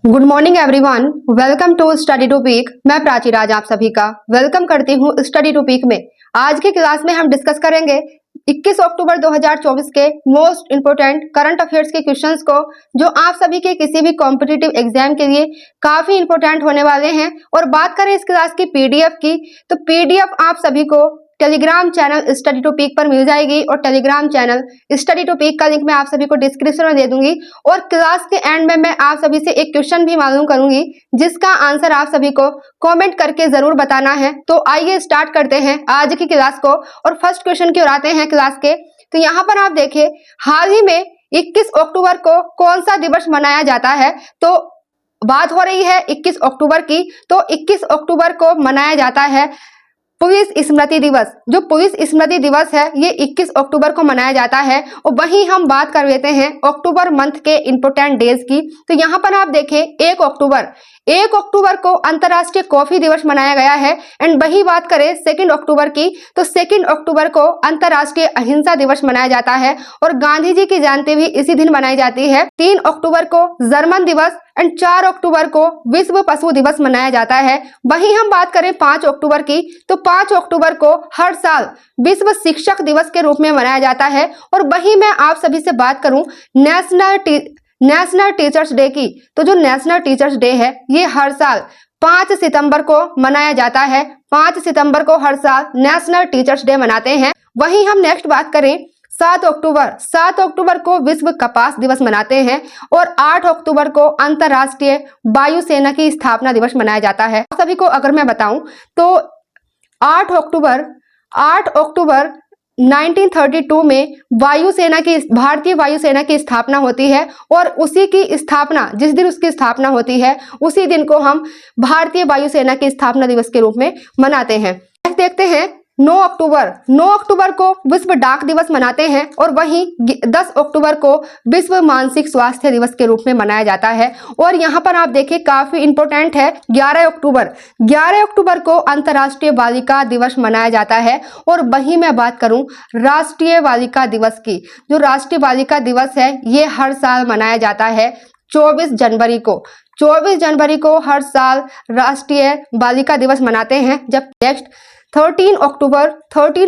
Good morning everyone, welcome to study topic. मैं प्राची राज आप सभी का वेलकम करती हूँ स्टडी टॉपिक में। आज की क्लास में हम डिस्कस करेंगे 21 अक्टूबर 2024 के मोस्ट इंपोर्टेंट करंट अफेयर्स के क्वेश्चंस को, जो आप सभी के किसी भी कॉम्पिटिटिव एग्जाम के लिए काफी इंपोर्टेंट होने वाले हैं। और बात करें इस क्लास की पीडीएफ की, तो पीडीएफ आप सभी को टेलीग्राम चैनल स्टडी टॉपिक पर मिल जाएगी और टेलीग्राम चैनल स्टडी टॉपिक का लिंक मैं आप सभी को डिस्क्रिप्शन में दे दूंगी। और क्लास के एंड में मैं आप सभी से एक क्वेश्चन भी मालूम करूंगी, जिसका आंसर आप सभी को कमेंट करके जरूर बताना है। तो आइए स्टार्ट करते हैं आज की क्लास को और फर्स्ट क्वेश्चन की ओर आते हैं क्लास के। तो यहाँ पर आप देखिए, हाल ही में 21 अक्टूबर को कौन सा दिवस मनाया जाता है। तो बात हो रही है 21 अक्टूबर की। तो 21 अक्टूबर को मनाया जाता है पुलिस स्मृति दिवस। जो पुलिस स्मृति दिवस है ये 21 अक्टूबर को मनाया जाता है। और वहीं हम बात कर लेते हैं अक्टूबर मंथ के इंपोर्टेंट डेज की। तो यहाँ पर आप देखें 1 अक्टूबर को अंतर्राष्ट्रीय कॉफी दिवस मनाया गया है। एंड वही बात करें 2 अक्टूबर की, तो 2 अक्टूबर को अंतर्राष्ट्रीय अहिंसा दिवस मनाया जाता है और गांधी जी की जयंती भी इसी दिन मनाई जाती है। 3 अक्टूबर को जर्मन दिवस एंड 4 अक्टूबर को विश्व पशु दिवस मनाया जाता है। वहीं हम बात करें 5 अक्टूबर की, तो 5 अक्टूबर को हर साल विश्व शिक्षक दिवस के रूप में मनाया जाता है। और वहीं मैं आप सभी से बात करूं नेशनल टीचर्स डे की, तो जो नेशनल टीचर्स डे है ये हर साल 5 सितंबर को मनाया जाता है। 5 सितंबर को हर साल नेशनल टीचर्स डे मनाते हैं। वहीं हम नेक्स्ट बात करें 7 अक्टूबर को विश्व कपास दिवस मनाते हैं। और 8 अक्टूबर को अंतर्राष्ट्रीय वायुसेना की स्थापना दिवस मनाया जाता है। सभी को अगर मैं बताऊं तो 8 अक्टूबर 1932 में भारतीय वायुसेना की स्थापना होती है। और उसी की स्थापना, जिस दिन उसकी स्थापना होती है उसी दिन को हम भारतीय वायुसेना की स्थापना दिवस के रूप में मनाते हैं। देखते हैं 9 अक्टूबर को विश्व डाक दिवस मनाते हैं। और वहीं 10 अक्टूबर को विश्व मानसिक स्वास्थ्य दिवस के रूप में मनाया जाता है। और यहाँ पर आप देखिए काफी इंपोर्टेंट है 11 अक्टूबर को अंतर्राष्ट्रीय बालिका दिवस मनाया जाता है। और वहीं मैं बात करूं राष्ट्रीय बालिका दिवस की, जो राष्ट्रीय बालिका दिवस है ये हर साल मनाया जाता है 24 जनवरी को हर साल राष्ट्रीय बालिका दिवस मनाते हैं। जब नेक्स्ट 13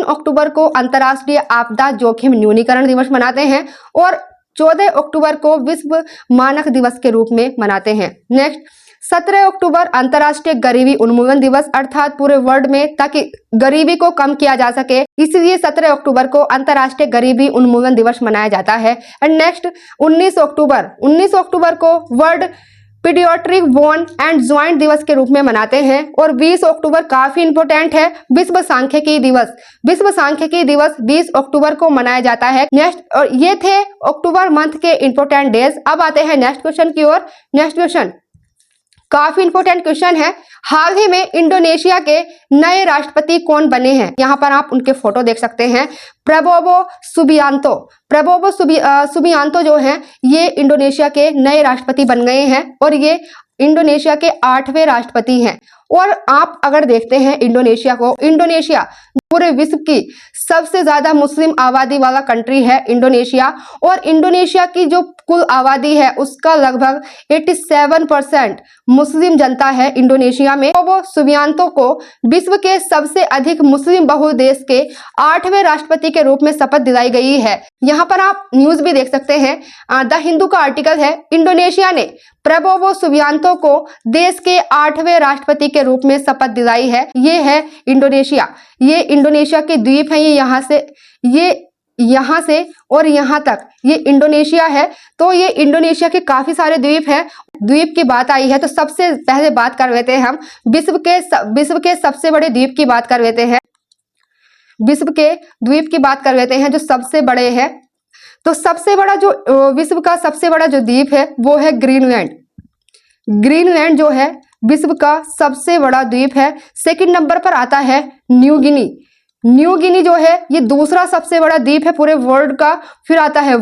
अक्टूबर को अंतर्राष्ट्रीय आपदा जोखिम न्यूनीकरण दिवस मनाते हैं। और 14 अक्टूबर को विश्व मानक दिवस के रूप में मनाते हैं। नेक्स्ट 17 अक्टूबर अंतर्राष्ट्रीय गरीबी उन्मूलन दिवस, अर्थात पूरे वर्ल्ड में ताकि गरीबी को कम किया जा सके, इसलिए 17 अक्टूबर को अंतर्राष्ट्रीय गरीबी उन्मूलन दिवस मनाया जाता है। एंड नेक्स्ट 19 अक्टूबर को world paediatric bone and joint दिवस के रूप में मनाते हैं। और 20 अक्टूबर काफी इंपोर्टेंट है, विश्व सांख्यिकी दिवस 20 अक्टूबर को मनाया जाता है। नेक्स्ट, और ये थे अक्टूबर मंथ के इंपोर्टेंट डेज। अब आते हैं नेक्स्ट क्वेश्चन की ओर। नेक्स्ट क्वेश्चन काफी इंपोर्टेंट क्वेश्चन है, हाल ही में इंडोनेशिया के नए राष्ट्रपति कौन बने हैं। यहाँ पर आप उनके फोटो देख सकते हैं। प्रबोवो सुबियांतो जो हैं ये इंडोनेशिया के नए राष्ट्रपति बन गए हैं और ये इंडोनेशिया के 8वें राष्ट्रपति हैं। और आप अगर देखते हैं इंडोनेशिया पूरे विश्व की सबसे ज्यादा मुस्लिम आबादी वाला कंट्री है इंडोनेशिया। और इंडोनेशिया की जो कुल आबादी है उसका लगभग 87% मुस्लिम जनता है इंडोनेशिया में। वो सुबियांतो को विश्व के सबसे अधिक मुस्लिम बहुल देश के 8वें राष्ट्रपति के रूप में शपथ दिलाई गई है। यहाँ पर आप न्यूज भी देख सकते हैं, द हिंदू का आर्टिकल है, इंडोनेशिया ने प्रबोवो सुबियांतो को देश के 8वें राष्ट्रपति के रूप में शपथ दिलाई है। ये है इंडोनेशिया, ये इंडोनेशिया के द्वीप है, ये यहाँ से और यहाँ तक ये इंडोनेशिया है। तो ये इंडोनेशिया के काफी सारे द्वीप हैं। द्वीप की बात आई है तो सबसे पहले बात कर लेते हैं हम विश्व के सबसे बड़े द्वीप की बात कर लेते हैं। विश्व के द्वीप की बात कर लेते हैं जो सबसे बड़े हैं। तो सबसे बड़ा जो विश्व का सबसे बड़ा जो द्वीप है वो है ग्रीनलैंड जो है विश्व का सबसे बड़ा द्वीप है। सेकंड नंबर पर आता है न्यू गिनी जो है ये दूसरा सबसे बड़ा द्वीप है पूरे वर्ल्ड का। फिर आता है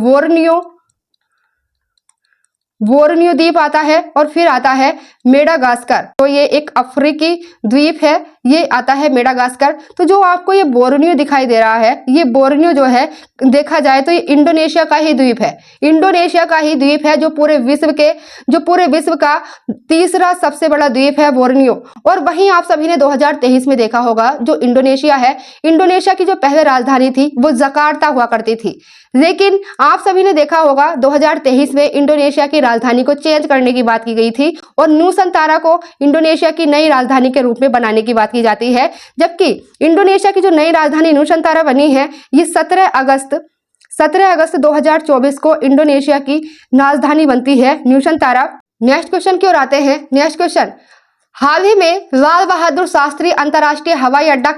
बोर्नियो द्वीप आता है और फिर आता है मेडागास्कर। तो ये एक अफ्रीकी द्वीप है, ये आता है मेडागास्कर। तो जो आपको ये बोर्नियो दिखाई दे रहा है, ये बोर्नियो जो है देखा जाए तो ये इंडोनेशिया का ही द्वीप है, इंडोनेशिया का ही द्वीप है, जो पूरे विश्व का तीसरा सबसे बड़ा द्वीप है बोर्नियो। और वहीं आप सभी ने 2023 में देखा होगा, जो इंडोनेशिया है, इंडोनेशिया की जो पहले राजधानी थी वो जकार्ता हुआ करती थी, लेकिन आप सभी ने देखा होगा 2023 में इंडोनेशिया की राजधानी को चेंज करने की बात की गई थी और नूसंतारा को इंडोनेशिया की नई राजधानी के रूप में बनाने की बात की जाती है। जबकि इंडोनेशिया की जो नई राजधानी नूसंतारा बनी है, ये 17 अगस्त 2024 को इंडोनेशिया की राजधानी बनती है नूसंतारा। नेक्स्ट क्वेश्चन की ओर आते हैं। नेक्स्ट क्वेश्चन, हाल ही में लाल बहादुर शास्त्री अंतर्राष्ट्रीय हवाई अड्डा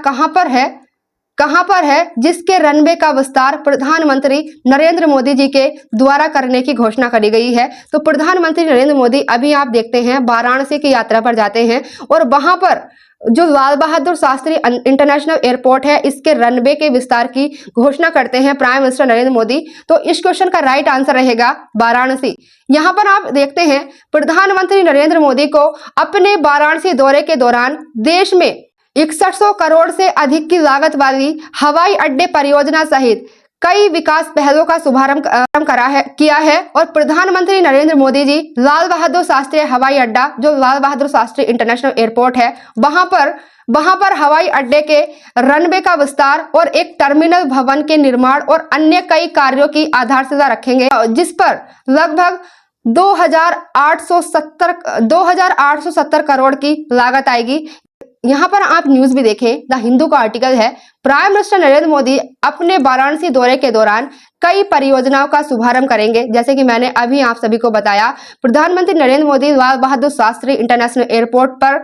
कहां पर है जिसके रनवे का विस्तार प्रधानमंत्री नरेंद्र मोदी जी के द्वारा करने की घोषणा करी गई है। तो प्रधानमंत्री नरेंद्र मोदी अभी आप देखते हैं वाराणसी की यात्रा पर जाते हैं और वहां पर जो लाल बहादुर शास्त्री इंटरनेशनल एयरपोर्ट है, इसके रनवे के विस्तार की घोषणा करते हैं प्राइम मिनिस्टर नरेंद्र मोदी। तो इस क्वेश्चन का राइट आंसर रहेगा वाराणसी। यहां पर आप देखते हैं प्रधानमंत्री नरेंद्र मोदी को अपने वाराणसी दौरे के दौरान देश में 6100 करोड़ से अधिक की लागत वाली हवाई अड्डे परियोजना सहित कई विकास पहलों का शुभारंभ किया है। और प्रधानमंत्री नरेंद्र मोदी जी लाल बहादुर शास्त्री हवाई अड्डा, जो लाल बहादुर शास्त्री इंटरनेशनल एयरपोर्ट है, वहां पर हवाई अड्डे के रनवे का विस्तार और एक टर्मिनल भवन के निर्माण और अन्य कई कार्यों की आधारशिला रखेंगे, जिस पर लगभग 2870 करोड़ की लागत आएगी। यहाँ पर आप न्यूज भी देखें, द हिंदू का आर्टिकल है, प्राइम मिनिस्टर नरेंद्र मोदी अपने वाराणसी दौरे के दौरान कई परियोजनाओं का शुभारंभ करेंगे। जैसे कि मैंने अभी आप सभी को बताया, प्रधानमंत्री नरेंद्र मोदी लाल बहादुर शास्त्री इंटरनेशनल एयरपोर्ट पर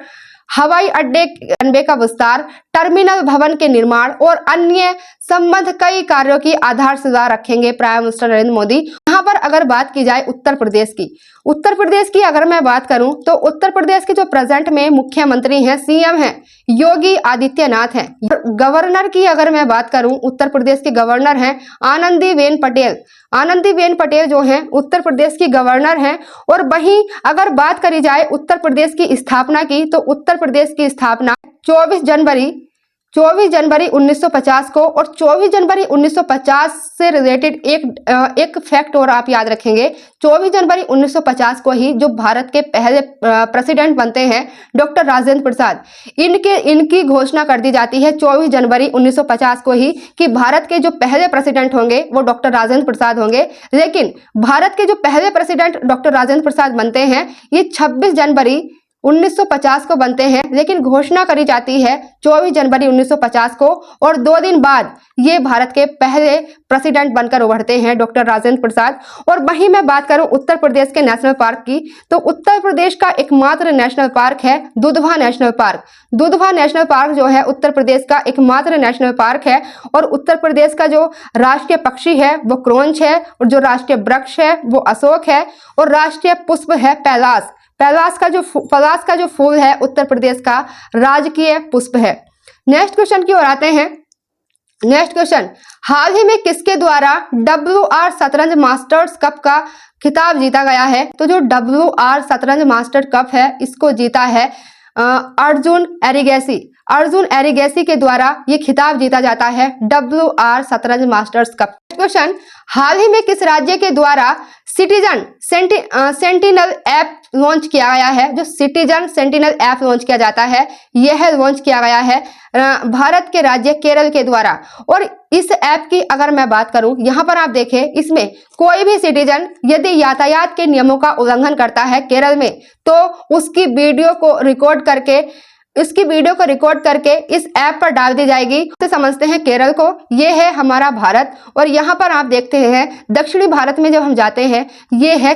हवाई अड्डे रनवे का विस्तार, टर्मिनल भवन के निर्माण और अन्य संबंध कई कार्यों की आधारशिला रखेंगे प्राइम मिनिस्टर नरेंद्र मोदी। यहाँ पर अगर बात की जाए उत्तर प्रदेश की अगर मैं बात करूं तो उत्तर प्रदेश के जो प्रेजेंट में मुख्यमंत्री हैं, सीएम हैं, योगी आदित्यनाथ हैं। गवर्नर की अगर मैं बात करूं, उत्तर प्रदेश के गवर्नर हैं आनंदीबेन पटेल जो हैं उत्तर प्रदेश की गवर्नर हैं। और वहीं अगर बात करी जाए उत्तर प्रदेश की स्थापना की, तो उत्तर प्रदेश की स्थापना 24 जनवरी 1950 को, और 24 जनवरी 1950 से रिलेटेड एक फैक्ट और आप याद रखेंगे, 24 जनवरी 1950 को ही जो भारत के पहले प्रेसिडेंट बनते हैं डॉक्टर राजेंद्र प्रसाद, इनकी घोषणा कर दी जाती है 24 जनवरी 1950 को ही कि भारत के जो पहले प्रेसिडेंट होंगे वो डॉक्टर राजेंद्र प्रसाद होंगे। लेकिन भारत के जो पहले प्रेसिडेंट डॉक्टर राजेंद्र प्रसाद बनते हैं ये 26 जनवरी 1950 को बनते हैं, लेकिन घोषणा करी जाती है 24 जनवरी 1950 को, और 2 दिन बाद ये भारत के पहले प्रेसिडेंट बनकर उभरते हैं डॉक्टर राजेंद्र प्रसाद। और वहीं मैं बात करूं उत्तर प्रदेश के नेशनल पार्क की, तो उत्तर प्रदेश का एकमात्र नेशनल पार्क है Dudhwa national park. Dudhwa national park जो है उत्तर प्रदेश का एकमात्र नेशनल पार्क है। और उत्तर प्रदेश का जो राष्ट्रीय पक्षी है वो क्रोंच है, और जो राष्ट्रीय वृक्ष है वो अशोक है, और राष्ट्रीय पुष्प है पलाश का जो फूल है उत्तर प्रदेश का राजकीय पुष्प है। नेक्स्ट क्वेश्चन की ओर आते हैं। नेक्स्ट क्वेश्चन, हाल ही में किसके द्वारा WR शतरंज मास्टर्स कप का खिताब जीता गया है? तो जो WR शतरंज मास्टर कप है इसको जीता है अर्जुन एरिगेसी के द्वारा ये खिताब जीता जाता है WR शतरंज मास्टर्स कप। क्वेश्चन, हाल ही में किस राज्य के द्वारा सिटीजन सेंटिनल ऐप लॉन्च किया गया है? जो सिटीजन सेंटिनल ऐप लॉन्च किया जाता है यह लॉन्च किया गया है भारत के राज्य केरल के द्वारा। और इस ऐप की अगर मैं बात करूं, यहां पर आप देखें, इसमें कोई भी सिटीजन यदि यातायात के नियमों का उल्लंघन करता है केरल में, तो उसकी वीडियो को रिकॉर्ड करके इस ऐप पर डाल दी जाएगी। तो समझते हैं केरल को, ये है हमारा भारत। और यहाँ पर आप देखते हैं दक्षिणी भारत में जब हम जाते हैं ये है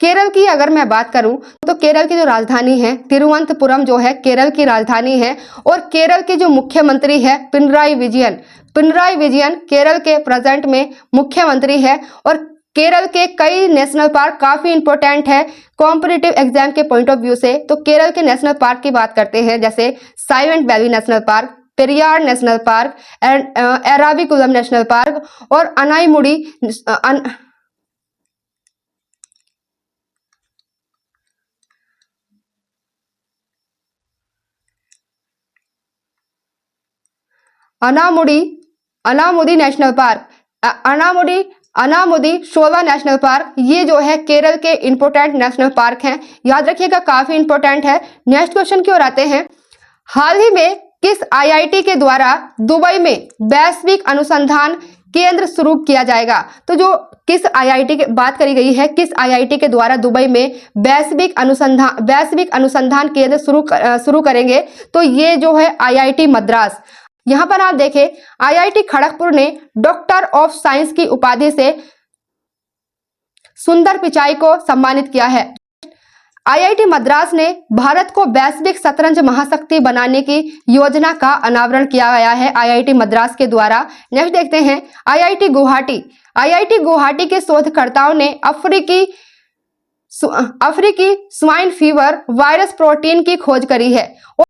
केरल की अगर मैं बात करूं तो केरल की जो राजधानी है तिरुवनंतपुरम जो है केरल की राजधानी है। और केरल के जो मुख्यमंत्री है पिनराई विजयन केरल के प्रेजेंट में मुख्यमंत्री है। और केरल के कई नेशनल पार्क काफी इंपॉर्टेंट है कॉम्पिटिटिव एग्जाम के पॉइंट ऑफ व्यू से। तो केरल के नेशनल पार्क की बात करते हैं, जैसे silent valley national park, Periyar national park, Eravikulam national park और Anaimudi Anamudi national park, Anamudi Shola national park, ये जो है केरल के इंपोर्टेंट नेशनल पार्क हैं, याद रखिएगा, काफी इंपोर्टेंट है। नेक्स्ट क्वेश्चन की ओर आते हैं। हाल ही में किस आईआईटी के द्वारा दुबई में वैश्विक अनुसंधान केंद्र शुरू किया जाएगा? तो जो किस आईआईटी की बात करी गई है, किस आईआईटी के द्वारा दुबई में वैश्विक अनुसंधान केंद्र शुरू करेंगे? तो ये जो है आईआईटी मद्रास। यहां पर आप देखें, आईआईटी खड़गपुर ने डॉक्टर ऑफ साइंस की उपाधि से सुंदर पिचाई को सम्मानित किया है। आईआईटी मद्रास ने भारत को वैश्विक शतरंज महाशक्ति बनाने की योजना का अनावरण किया गया है आईआईटी मद्रास के द्वारा। नेक्स्ट देखते हैं, आईआईटी गुवाहाटी के शोधकर्ताओं ने अफ्रीकी स्वाइन फीवर वायरस प्रोटीन की खोज करी है। और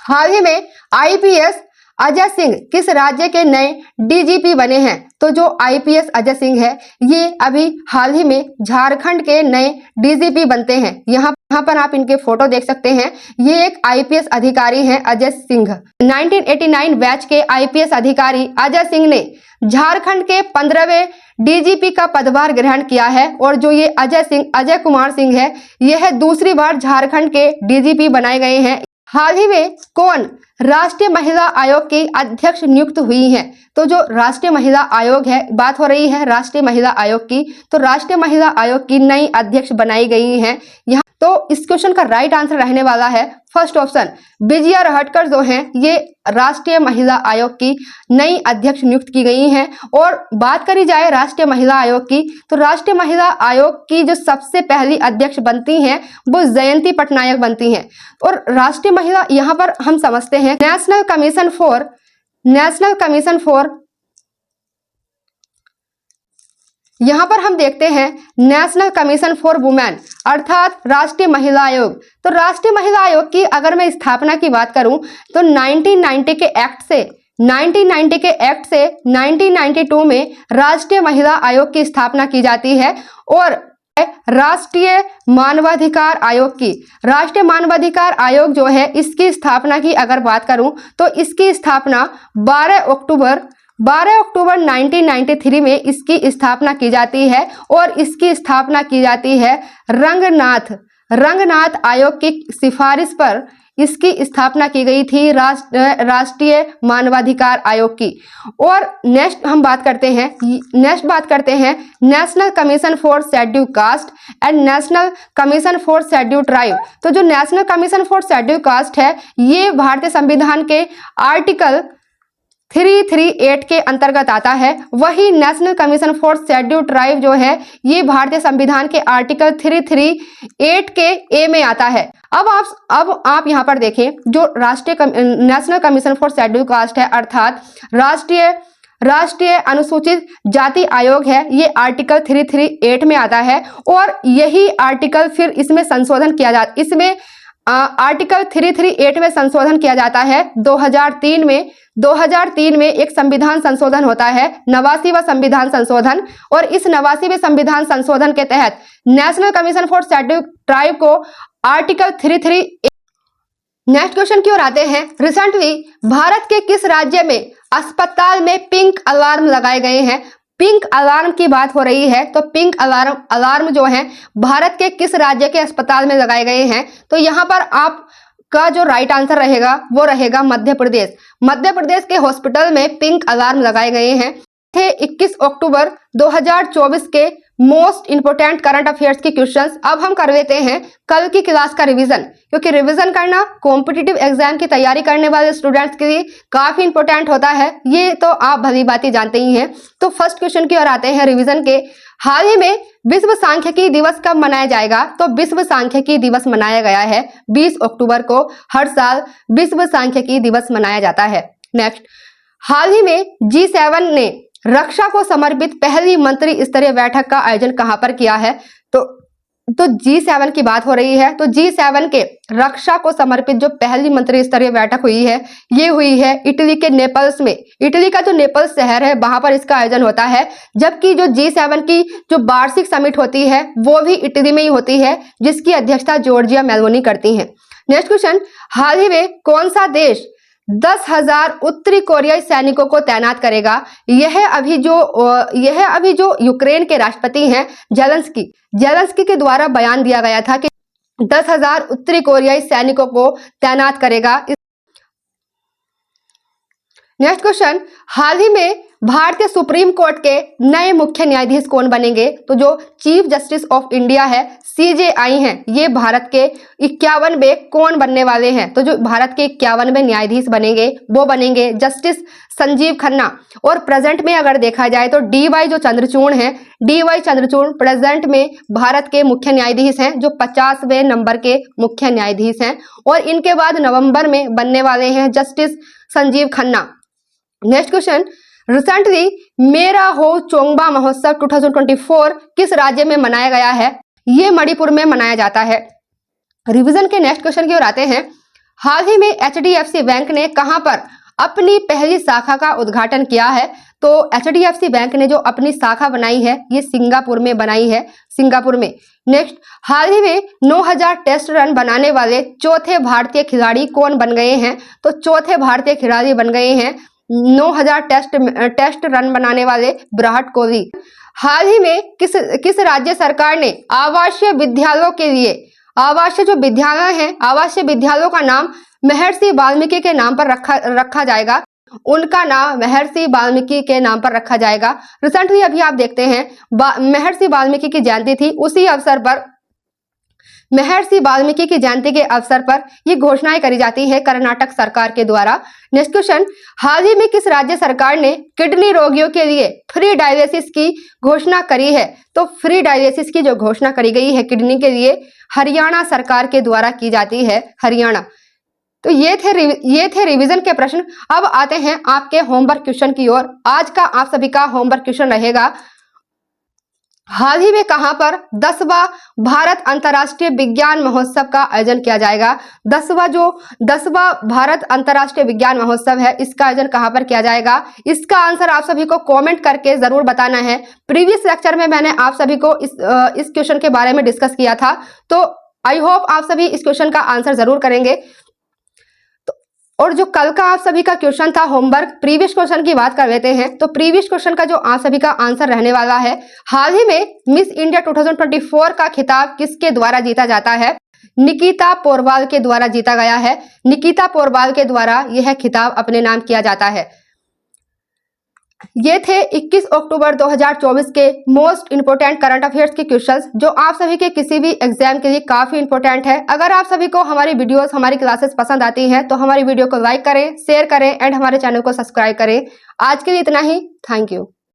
हाल ही में आईपीएस अजय सिंह किस राज्य के नए डीजीपी बने हैं? तो जो आईपीएस अजय सिंह है, ये अभी हाल ही में झारखंड के नए डीजीपी बनते हैं। यहाँ पर आप इनके फोटो देख सकते हैं। ये एक आईपीएस अधिकारी हैं, अजय सिंह। 1989 बैच के आईपीएस अधिकारी अजय सिंह ने झारखंड के 15वें डीजीपी का पदभार ग्रहण किया है। और जो ये अजय कुमार सिंह है, यह दूसरी बार झारखंड के डीजीपी बनाए गए हैं। हाल ही में कौन राष्ट्रीय महिला आयोग की अध्यक्ष नियुक्त हुई हैं? तो जो राष्ट्रीय महिला आयोग है, बात हो रही है राष्ट्रीय महिला आयोग की, तो राष्ट्रीय महिला आयोग की नई अध्यक्ष बनाई गई हैं। यहाँ तो इस क्वेश्चन का राइट आंसर रहने वाला है फर्स्ट ऑप्शन, विजया रहटकर जो हैं, ये राष्ट्रीय महिला आयोग की नई अध्यक्ष नियुक्त की गई हैं। और बात करी जाए राष्ट्रीय महिला आयोग की, तो राष्ट्रीय महिला आयोग की जो सबसे पहली अध्यक्ष बनती हैं वो जयंती पटनायक बनती हैं। और राष्ट्रीय महिला, यहाँ पर हम समझते हैं नेशनल कमीशन फॉर यहां पर हम देखते हैं नेशनल कमीशन फॉर वुमेन, अर्थात राष्ट्रीय महिला आयोग। तो राष्ट्रीय महिला आयोग की अगर मैं स्थापना की बात करूं तो 1990 के एक्ट से 1992 में राष्ट्रीय महिला आयोग की स्थापना की जाती है। और राष्ट्रीय मानवाधिकार आयोग जो है, इसकी स्थापना की अगर बात करूं तो इसकी स्थापना 12 अक्टूबर 1993 में इसकी स्थापना की जाती है। और इसकी स्थापना की जाती है रंगनाथ आयोग की सिफारिश पर इसकी स्थापना की गई थी राष्ट्रीय मानवाधिकार आयोग की। और नेक्स्ट बात करते हैं national commission for scheduled caste and national commission for scheduled tribe. तो जो national commission for scheduled caste है, ये भारतीय संविधान के आर्टिकल 338 के अंतर्गत आता है। वही national commission for scheduled tribe जो है, ये भारतीय संविधान के आर्टिकल 338 के ए में आता है। अब आप यहाँ पर देखें, जो national commission for scheduled caste है, अर्थात राष्ट्रीय अनुसूचित जाति आयोग है, ये आर्टिकल 338 में आता है। और यही आर्टिकल फिर इसमें संशोधन किया जाता, इसमें आर्टिकल 338 में संशोधन किया जाता है 2003 में एक संविधान संशोधन होता है, 89वां संविधान संशोधन। और इस 89वें संविधान संशोधन के तहत national commission for scheduled tribe को आर्टिकल 338। नेक्स्ट क्वेश्चन की ओर आते हैं। रिसेंटली भारत के किस राज्य में अस्पताल में पिंक अलार्म लगाए गए हैं? पिंक अलार्म की बात हो रही है, तो पिंक अलार्म जो है भारत के किस राज्य के अस्पताल में लगाए गए हैं? तो यहाँ पर आपका जो राइट आंसर रहेगा वो रहेगा मध्य प्रदेश। मध्य प्रदेश के हॉस्पिटल में पिंक अलार्म लगाए गए हैं। 21 अक्टूबर 2024 के मोस्ट इंपोर्टेंट करंट अफेयर्स की क्वेश्चंस अब हम कर लेते हैं कल की क्लास का रिवीजन, क्योंकि रिवीजन करना कॉम्पिटिटिव एग्जाम की तैयारी करने वाले स्टूडेंट्स के लिए काफी इंपॉर्टेंट होता है, ये तो आप भली बातें जानते ही हैं। तो फर्स्ट क्वेश्चन की ओर आते हैं रिवीजन के। हाल ही में विश्व सांख्यिकी दिवस कब मनाया जाएगा? तो विश्व सांख्यिकी दिवस मनाया गया है 20 अक्टूबर को। हर साल विश्व सांख्यिकी दिवस मनाया जाता है। नेक्स्ट, हाल ही में G7 ने रक्षा को समर्पित पहली मंत्री स्तरीय बैठक का आयोजन कहां पर किया है? तो G7 की बात हो रही है, तो G7 के रक्षा को समर्पित जो पहली मंत्री स्तरीय बैठक हुई है, ये हुई है इटली के नेपल्स में। इटली का जो नेपल्स शहर है, वहां पर इसका आयोजन होता है। जबकि जो G7 की जो वार्षिक समिट होती है वो भी इटली में ही होती है, जिसकी अध्यक्षता जॉर्जिया मेलोनी करती हैं। नेक्स्ट क्वेश्चन, हाल ही में कौन सा देश 10,000 उत्तरी कोरियाई सैनिकों को तैनात करेगा। यह अभी जो यूक्रेन के राष्ट्रपति हैं जेलेंस्की के द्वारा बयान दिया गया था कि 10,000 उत्तरी कोरियाई सैनिकों को तैनात करेगा। नेक्स्ट क्वेश्चन, हाल ही में भारतीय सुप्रीम कोर्ट के नए मुख्य न्यायाधीश कौन बनेंगे? तो जो चीफ जस्टिस ऑफ इंडिया है CJI हैं, ये भारत के 51वें कौन बनने वाले हैं? तो जो भारत के 51वें न्यायाधीश बनेंगे वो बनेंगे जस्टिस संजीव खन्ना। और प्रेजेंट में अगर देखा जाए तो DY जो चंद्रचूड़ हैं, DY चंद्रचूड़ प्रेजेंट में भारत के मुख्य न्यायाधीश हैं, जो 50वें नंबर के मुख्य न्यायाधीश हैं। और इनके बाद नवंबर में बनने वाले हैं justice Sanjeev Khanna. Next question, recently मेरा हो चोंगबा महोत्सव 2024 किस राज्य में मनाया गया है? ये मणिपुर में मनाया जाता है। रिवीजन के नेक्स्ट क्वेश्चन की ओर आते हैं। हाल ही में HDFC बैंक ने कहां पर अपनी पहली शाखा का उद्घाटन किया है? तो HDFC बैंक ने जो अपनी शाखा बनाई है ये सिंगापुर में बनाई है, सिंगापुर में। नेक्स्ट, हाल ही में 9,000 टेस्ट रन बनाने वाले चौथे भारतीय खिलाड़ी कौन बन गए हैं? तो चौथे भारतीय खिलाड़ी बन गए हैं 9,000 टेस्ट रन बनाने वाले विराट कोहली। हाल ही में किस राज्य सरकार ने आवासीय विद्यालयों के लिए आवासीय विद्यालयों का नाम महर्षि वाल्मीकि के नाम पर रखा जाएगा? उनका नाम महर्षि वाल्मीकि के नाम पर रखा जाएगा। रिसेंटली अभी आप देखते हैं महर्षि वाल्मीकि की जयंती थी, उसी अवसर पर महर्षि वाल्मीकि की जयंती के अवसर पर ये घोषणाएं करी जाती है कर्नाटक सरकार के द्वारा। नेक्स्ट क्वेश्चन, हाल ही में किस राज्य सरकार ने किडनी रोगियों के लिए फ्री डायलिसिस की घोषणा करी है? तो फ्री डायलिसिस की जो घोषणा करी गई है किडनी के लिए हरियाणा सरकार के द्वारा की जाती है, हरियाणा। तो ये थे रिवीजन के प्रश्न। अब आते हैं आपके होमवर्क क्वेश्चन की ओर। आज का आप सभी का होमवर्क क्वेश्चन रहेगा, हाल ही में कहां पर 10वां भारत अंतर्राष्ट्रीय विज्ञान महोत्सव का आयोजन किया जाएगा? 10वां भारत अंतर्राष्ट्रीय विज्ञान महोत्सव है, इसका आयोजन कहां पर किया जाएगा? इसका आंसर आप सभी को कमेंट करके जरूर बताना है। प्रीवियस लेक्चर में मैंने आप सभी को इस क्वेश्चन के बारे में डिस्कस किया था, तो आई होप आप सभी इस क्वेश्चन का आंसर जरूर करेंगे। और जो कल का आप सभी का क्वेश्चन था होमवर्क, प्रीवियस क्वेश्चन की बात कर लेते हैं। तो प्रीवियस क्वेश्चन का जो आप सभी का आंसर रहने वाला है, हाल ही में मिस इंडिया 2024 का खिताब किसके द्वारा जीता जाता है? निकिता पोरवाल के द्वारा जीता गया है। निकिता पोरवाल के द्वारा यह खिताब अपने नाम किया जाता है। ये थे 21 अक्टूबर 2024 के मोस्ट इंपोर्टेंट करंट अफेयर्स के क्वेश्चंस, जो आप सभी के किसी भी एग्जाम के लिए काफी इंपोर्टेंट है। अगर आप सभी को हमारी वीडियोस, हमारी क्लासेस पसंद आती हैं तो हमारी वीडियो को लाइक करें, शेयर करें एंड हमारे चैनल को सब्सक्राइब करें। आज के लिए इतना ही। Thank you.